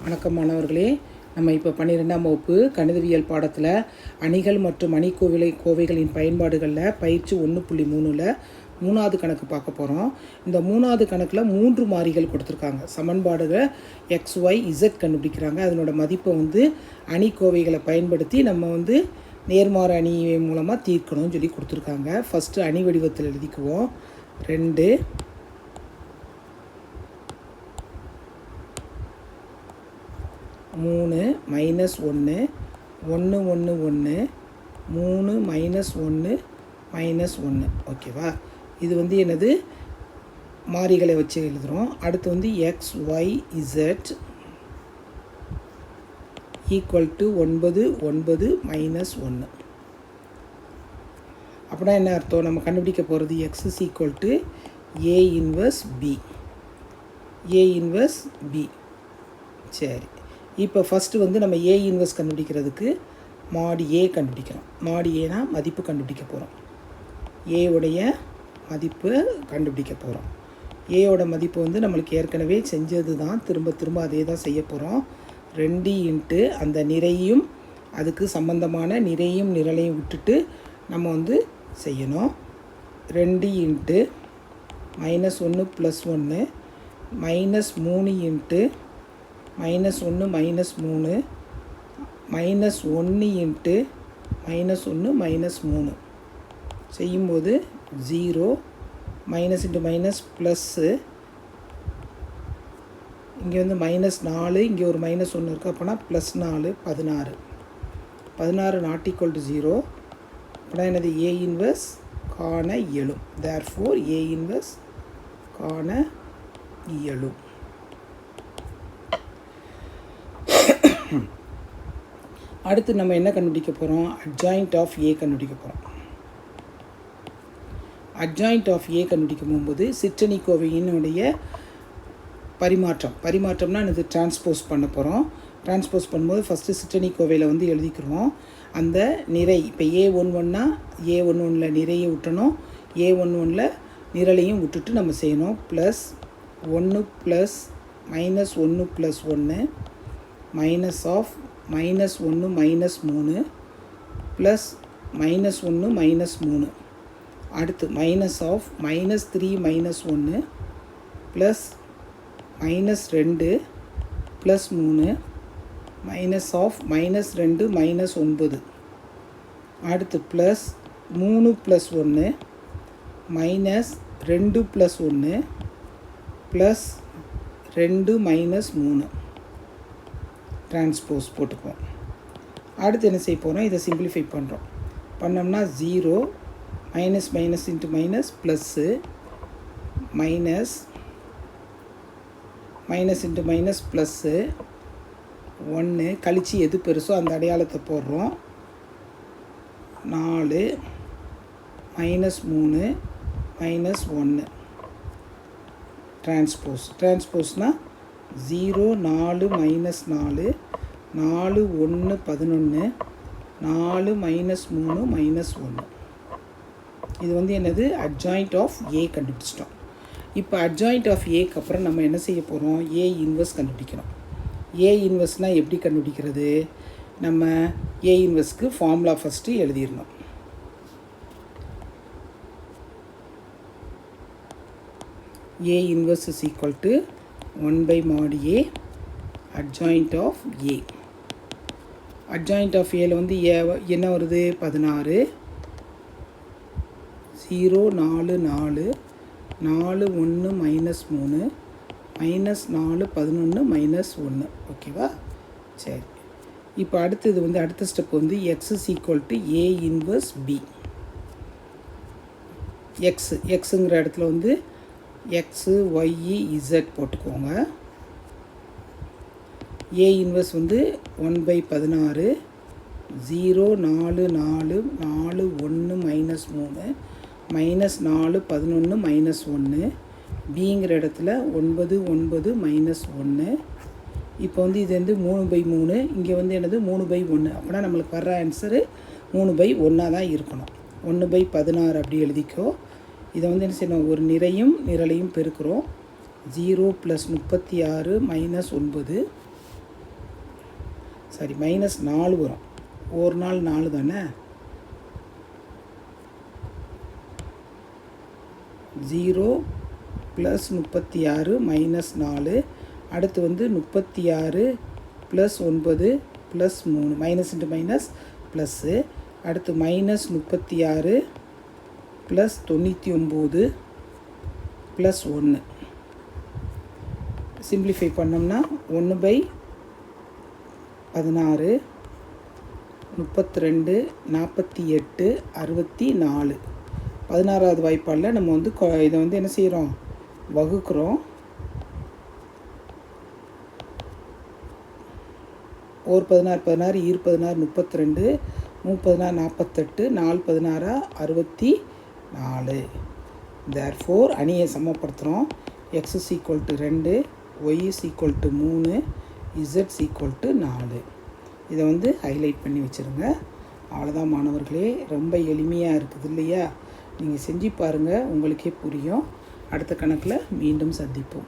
வணக்கம் மாணவர்களே. நம்ம இப்போ 12ஆம் வகுப்பு கணிதவியல் பாடத்தில் அணிகள் மற்றும் கோவைகளின் பயன்பாடுகளில் பயிற்சி 1.3ல் 3வது கணக்கு பார்க்க போகிறோம். இந்த 3வது கணக்கில் 3 மாறிகள் கொடுத்துருக்காங்க. சமன்பாடுகள் XY Z கண்டுபிடிக்கிறாங்க. அதனோட மதிப்பை அணிக்கோவைகளை பயன்படுத்தி நம்ம நேர்மாறு அணி மூலமாக தீர்க்கணும்னு சொல்லி கொடுத்துருக்காங்க. ஃபஸ்ட்டு அணி வடிவத்தில் எழுதிக்குவோம். 2 3 -1 1 1 1 3 -1 -1. ஓகேவா? இது என்னது மாறிகளை வச்சு எழுதுகிறோம். அடுத்து XY Z ஈக்குவல் டு 9 9 -1. அப்படின்னா என்ன அர்த்தம்? நம்ம கண்டுபிடிக்க போகிறது X is equal to A inverse B. A inverse B. சரி, இப்போ ஃபஸ்ட்டு நம்ம A இன்வெர்ஸ் கண்டுபிடிக்கிறதுக்கு mod A கண்டுபிடிக்கிறோம். mod Aனா மதிப்பு கண்டுபிடிக்க போகிறோம். ஏவுடைய மதிப்பு கண்டுபிடிக்க போகிறோம். ஏயோட மதிப்பு நம்மளுக்கு ஏற்கனவே செஞ்சது தான், திரும்ப திரும்ப அதே தான் செய்ய போகிறோம். 2 இன்ட்டு அந்த நிறையும் அதுக்கு சம்பந்தமான நிறையும் நிரலையும் விட்டுட்டு நம்ம செய்யணும். 2 இன்ட்டு -1 +1 -3 இன்ட்டு -1 -3 -1 இன்ட்டு -1 -3 செய்யும்போது 0 மைனஸ் இன்ட்டு மைனஸ் ப்ளஸ்ஸு, இங்கே -4, இங்கே ஒரு -1 இருக்குது. அப்போனா +4 16 16 நாட் ஈக்குவல் டு 0. அப்படின்னா என்னது? ஏ இன்வெர்ஸ் காண இயலும். தேர்ஃபோர் ஏ இன்வெர்ஸ் காண இயலும். அடுத்து நம்ம என்ன கண்டுபிடிக்க போகிறோம்? அட்ஜாயிண்ட் ஆஃப் ஏ கண்டுபிடிக்க போகிறோம். அட்ஜாயிண்ட் ஆஃப் ஏ கண்டுபிடிக்கும் போகும்போது சிற்றணிக்கோவையினுடைய பரிமாற்றம்னா இது டிரான்ஸ்போஸ் பண்ண போகிறோம். டிரான்ஸ்போஸ் பண்ணும்போது ஃபஸ்ட்டு சிற்றணிக்கோவையில் எழுதிக்கிறோம். அந்த நிறை இப்போ A11னா A11ல் நிறையை விட்டணும், A11ல் நிரலையும் விட்டுட்டு நம்ம செய்யணும். +1 + -1 +1 மைனஸ் ஆஃப் -1 -3 ப்ளஸ் -1 -3. அடுத்து minus of -3 -1 plus -2 +3 minus of -2 -9. அடுத்து ப்ளஸ் 3 +1 -2 +1 ப்ளஸ் 2 -3. டிரான்ஸ்போஸ் போட்டுக்குவோம். அடுத்து என்ன செய்ய போகிறோம்? இதை சிம்பிளிஃபை பண்ணுறோம். பண்ணோம்னா 0 minus minus into minus plus minus minus into minus plus 1 கழித்து எது பெருசோ அந்த அடையாளத்தை போடுறோம். 4 -3 -1. டிரான்ஸ்போஸ்னால் 0 4 -4 4 1 11 4 -3 -1. இது என்னது? அட்ஜாயிண்ட் ஆஃப் ஏ கண்டுபிடிச்சிட்டோம். இப்போ அட்ஜாயிண்ட் ஆஃப் ஏக்கு அப்புறம் நம்ம என்ன செய்ய போகிறோம்? ஏ இன்வெர்ஸ் கண்டுபிடிக்கணும். ஏ இன்வெர்ஸ்னால் எப்படி கண்டுபிடிக்கிறது? நம்ம ஏ இன்வெர்ஸ்க்கு ஃபார்முலா ஃபஸ்ட்டு எழுதிடணும். A inverse is equal to 1/mod A adjoint of A. adjoint of Aல என்ன வருது? 16 0 4 4 4 1 -3 -4 11 -1. ஓகேவா? சரி, இப்போ அடுத்தது அடுத்த step X is equal to A inverse B. எக்ஸுங்கிற இடத்துல X Y Z போட்டுக்கோங்க. A inverse 1/16 0 4 4 4 1 -3 -4 11 -1. Bங்கிற இடத்துல 9 9 -1. இப்போ இது 3/3, இங்கே என்னது 3/1. அப்படின்னா நம்மளுக்கு வர்ற ஆன்சரு 3/1 தான் இருக்கணும். 1/16 அப்படி எழுதிக்கோ. இதை என்ன செய்யணும்? ஒரு நிறையும் நிரலையும் பெருக்கிறோம். 0 + 36 -9 சாரி -4 வரும். ஒரு நாள் 4 தானே. 0 + 36 -4. அடுத்து வந்து 36 + 9 + 3 மைனஸ் இன்ட்டு மைனஸ் ப்ளஸ்ஸு. அடுத்து -36 + 99 + 1. சிம்பிளிஃபை பண்ணோம்னா 1/16 32 48 64. 16வது வாய்ப்பாடில் நம்ம வந்து இதை வந்து என்ன செய்கிறோம், வகுக்கிறோம். ஒரு 16 16 ஈர் 16 32 3 16 48 4 16 64. தேர்ஃபோர் அணியை சமப்படுத்துகிறோம். x = 2, y = 3, z = 4. இதை வந்து ஹைலைட் பண்ணி வச்சுருங்க. அவ்வளோதான் மாணவர்களே. ரொம்ப எளிமையாக இருக்குது இல்லையா? நீங்கள் செஞ்சு பாருங்கள், உங்களுக்கே புரியும். அடுத்த கணக்கில் மீண்டும் சந்திப்போம்.